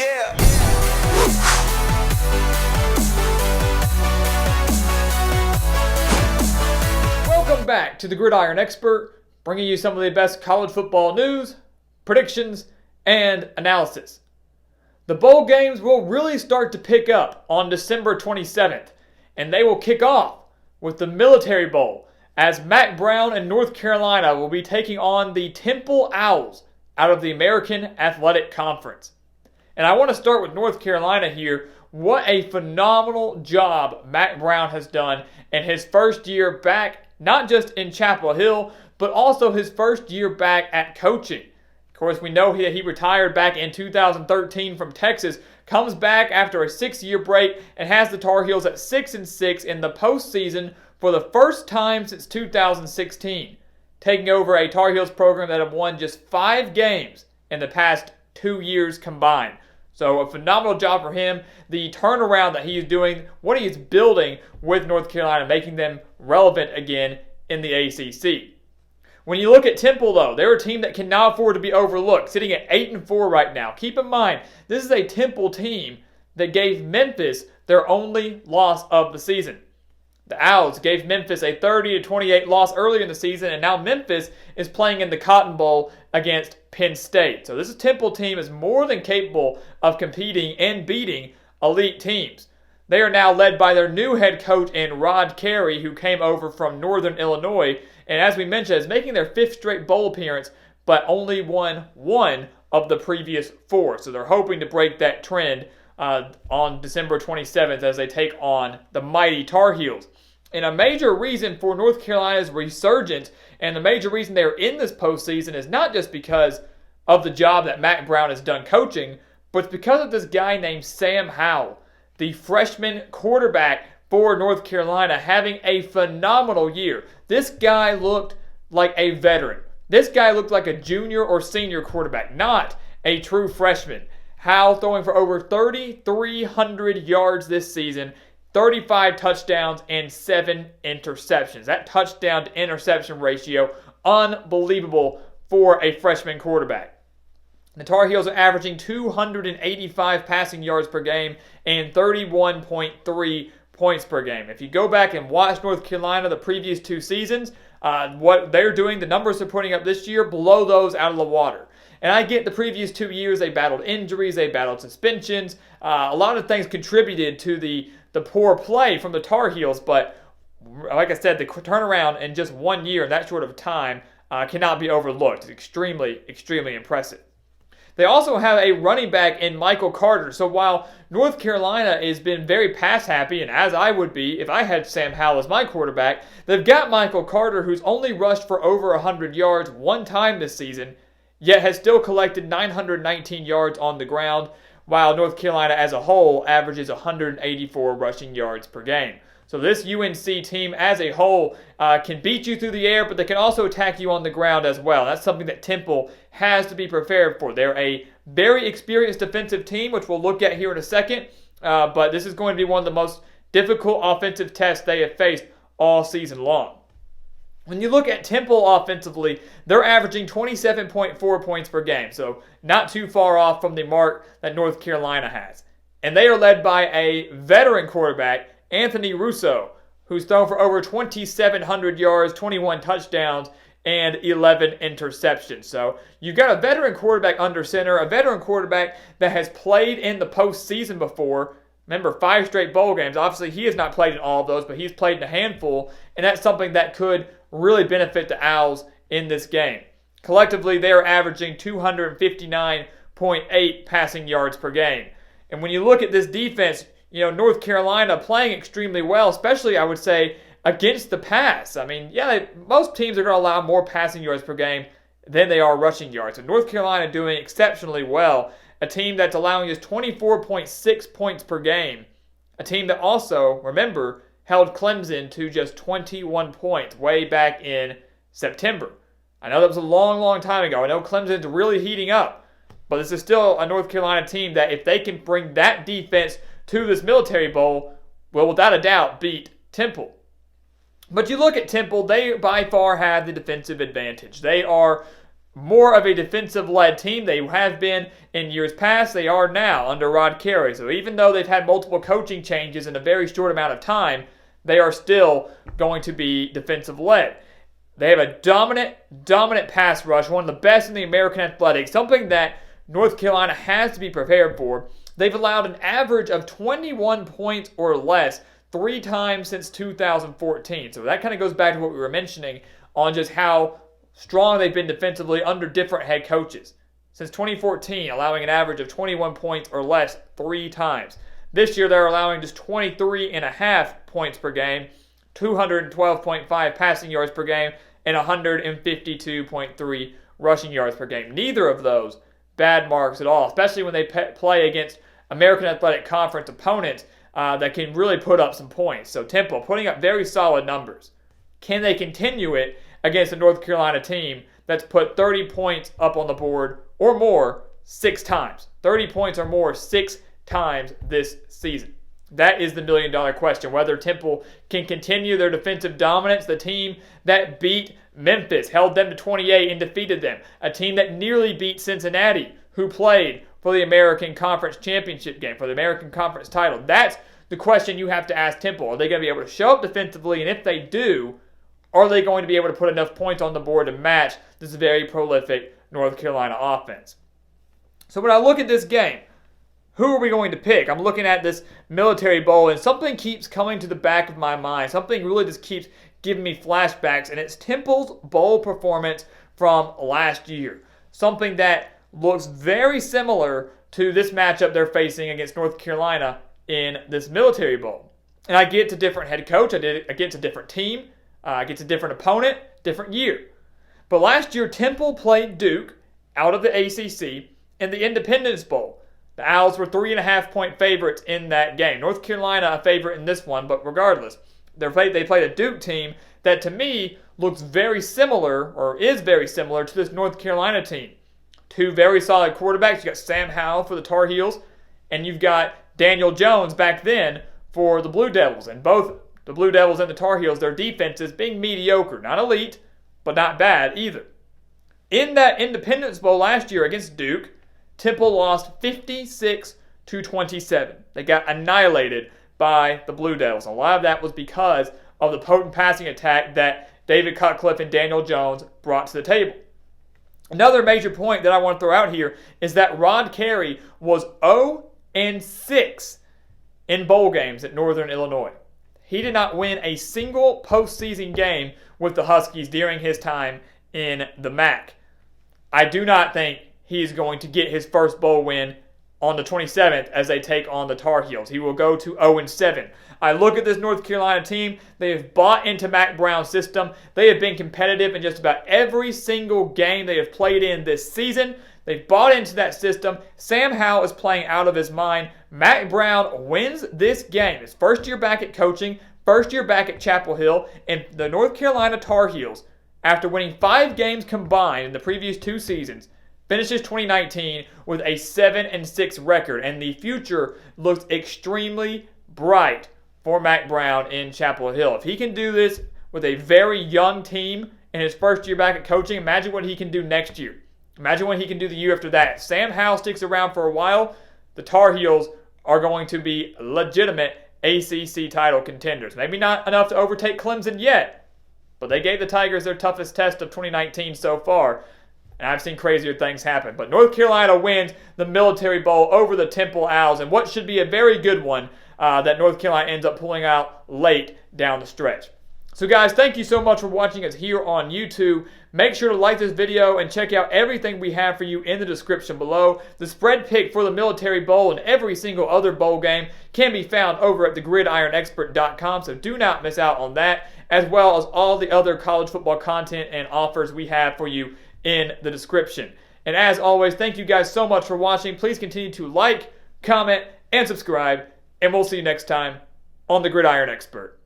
Yeah. Welcome back to the Gridiron Expert, bringing you some of the best college football news, predictions, and analysis. The bowl games will really start to pick up on December 27th, and they will kick off with the Military Bowl, as Mack Brown and North Carolina will be taking on the Temple Owls out of the American Athletic Conference. And I want to start with North Carolina here. What a phenomenal job Mack Brown has done in his first year back, not just in Chapel Hill, but also his first year back at coaching. Of course, we know that he retired back in 2013 from Texas, comes back after a 6-year break, and has the Tar Heels at 6-6 in the postseason for the first time since 2016, taking over a Tar Heels program that have won just 5 games in the past 2 years combined. So a phenomenal job for him. The turnaround that he is doing, what he is building with North Carolina, making them relevant again in the ACC. When you look at Temple, though, they're a team that cannot afford to be overlooked, sitting at 8-4 right now. Keep in mind, this is a Temple team that gave Memphis their only loss of the season. The Owls gave Memphis a 30-28 loss earlier in the season, and now Memphis is playing in the Cotton Bowl against Penn State. So this Temple team is more than capable of competing and beating elite teams. They are now led by their new head coach in Rod Carey, who came over from Northern Illinois, and as we mentioned, is making their 5th straight bowl appearance, but only won 1 of the previous 4. So they're hoping to break that trend on December 27th as they take on the mighty Tar Heels. And a major reason for North Carolina's resurgence, and the major reason they're in this postseason, is not just because of the job that Mack Brown has done coaching, but it's because of this guy named Sam Howell, the freshman quarterback for North Carolina, having a phenomenal year. This guy looked like a veteran. This guy looked like a junior or senior quarterback, not a true freshman. Howell throwing for over 3,300 yards this season, 35 touchdowns, and 7 interceptions. That touchdown to interception ratio, unbelievable for a freshman quarterback. The Tar Heels are averaging 285 passing yards per game and 31.3 points per game. If you go back and watch North Carolina the previous 2 seasons, what they're doing, the numbers they're putting up this year, blow those out of the water. And I get the previous 2 years, they battled injuries, they battled suspensions. A lot of things contributed to the poor play from the Tar Heels, but like I said, the turnaround in just 1 year in that short of time cannot be overlooked. It's extremely, extremely impressive. They also have a running back in Michael Carter. So while North Carolina has been very pass happy, and as I would be if I had Sam Howell as my quarterback, they've got Michael Carter, who's only rushed for over 100 yards 1 time this season, yet has still collected 919 yards on the ground, while North Carolina as a whole averages 184 rushing yards per game. So this UNC team as a whole can beat you through the air, but they can also attack you on the ground as well. That's something that Temple has to be prepared for. They're a very experienced defensive team, which we'll look at here in a second, but this is going to be one of the most difficult offensive tests they have faced all season long. When you look at Temple offensively, they're averaging 27.4 points per game, so not too far off from the mark that North Carolina has. And they are led by a veteran quarterback, Anthony Russo, who's thrown for over 2,700 yards, 21 touchdowns, and 11 interceptions. So you've got a veteran quarterback under center, a veteran quarterback that has played in the postseason before. Remember, 5 straight bowl games. Obviously, he has not played in all of those, but he's played in a handful, and that's something that could really benefit the Owls in this game. Collectively, they are averaging 259.8 passing yards per game. And when you look at this defense, North Carolina playing extremely well, especially, I would say, against the pass. I mean, most teams are going to allow more passing yards per game than they are rushing yards. So North Carolina doing exceptionally well. A team that's allowing just 24.6 points per game. A team that also, remember, held Clemson to just 21 points way back in September. I know that was a long, long time ago. I know Clemson's really heating up. But this is still a North Carolina team that if they can bring that defense to this Military Bowl, will without a doubt beat Temple. But you look at Temple, they by far have the defensive advantage. They are more of a defensive-led team. They have been in years past. They are now under Rod Carey. So even though they've had multiple coaching changes in a very short amount of time, they are still going to be defensive-led. They have a dominant pass rush, one of the best in the American Athletics, something that North Carolina has to be prepared for. They've allowed an average of 21 points or less 3 times since 2014. So that kind of goes back to what we were mentioning on just how strong they've been defensively under different head coaches. Since 2014, allowing an average of 21 points or less 3 times. This year, they're allowing just 23.5 points per game, 212.5 passing yards per game, and 152.3 rushing yards per game. Neither of those bad marks at all, especially when they play against American Athletic Conference opponents that can really put up some points. So Temple putting up very solid numbers. Can they continue it against a North Carolina team that's put 30 points up on the board or more 6 times? 30 points or more 6 times this season. That is the million-dollar question, whether Temple can continue their defensive dominance. The team that beat Memphis, held them to 28 and defeated them. A team that nearly beat Cincinnati, who played for the American Conference Championship game, for the American Conference title. That's the question you have to ask Temple. Are they going to be able to show up defensively? And if they do, are they going to be able to put enough points on the board to match this very prolific North Carolina offense? So when I look at this game, who are we going to pick? I'm looking at this Military Bowl, and something keeps coming to the back of my mind. Something really just keeps giving me flashbacks, and it's Temple's bowl performance from last year. Something that looks very similar to this matchup they're facing against North Carolina in this Military Bowl. And I get to different head coach. I get to different team. I get to different opponent, different year. But last year, Temple played Duke out of the ACC in the Independence Bowl. The Owls were 3.5-point favorites in that game. North Carolina a favorite in this one, but regardless, they played a Duke team that to me looks very similar, or is very similar to this North Carolina team. 2 very solid quarterbacks. You got Sam Howell for the Tar Heels, and you've got Daniel Jones back then for the Blue Devils. And both the Blue Devils and the Tar Heels, their defenses being mediocre. Not elite, but not bad either. In that Independence Bowl last year against Duke, Temple lost 56-27. They got annihilated by the Blue Devils. A lot of that was because of the potent passing attack that David Cutcliffe and Daniel Jones brought to the table. Another major point that I want to throw out here is that Rod Carey was 0-6 in bowl games at Northern Illinois. He did not win a single postseason game with the Huskies during his time in the Mack. I do not think he's going to get his first bowl win on the 27th as they take on the Tar Heels. He will go to 0-7. I look at this North Carolina team. They have bought into Mack Brown's system. They have been competitive in just about every single game they have played in this season. They've bought into that system. Sam Howell is playing out of his mind. Mack Brown wins this game. His first year back at coaching, first year back at Chapel Hill, and the North Carolina Tar Heels, after winning 5 games combined in the previous 2 seasons, finishes 2019 with a 7-6 record, and the future looks extremely bright for Mack Brown in Chapel Hill. If he can do this with a very young team in his first year back at coaching, imagine what he can do next year. Imagine what he can do the year after that. Sam Howell sticks around for a while. The Tar Heels are going to be legitimate ACC title contenders. Maybe not enough to overtake Clemson yet, but they gave the Tigers their toughest test of 2019 so far. And I've seen crazier things happen. But North Carolina wins the Military Bowl over the Temple Owls, and what should be a very good one that North Carolina ends up pulling out late down the stretch. So guys, thank you so much for watching us here on YouTube. Make sure to like this video and check out everything we have for you in the description below. The spread pick for the Military Bowl and every single other bowl game can be found over at thegridironexpert.com, so do not miss out on that, as well as all the other college football content and offers we have for you in the description. And as always, thank you guys so much for watching. Please continue to like, comment, and subscribe, and we'll see you next time on The Gridiron Expert.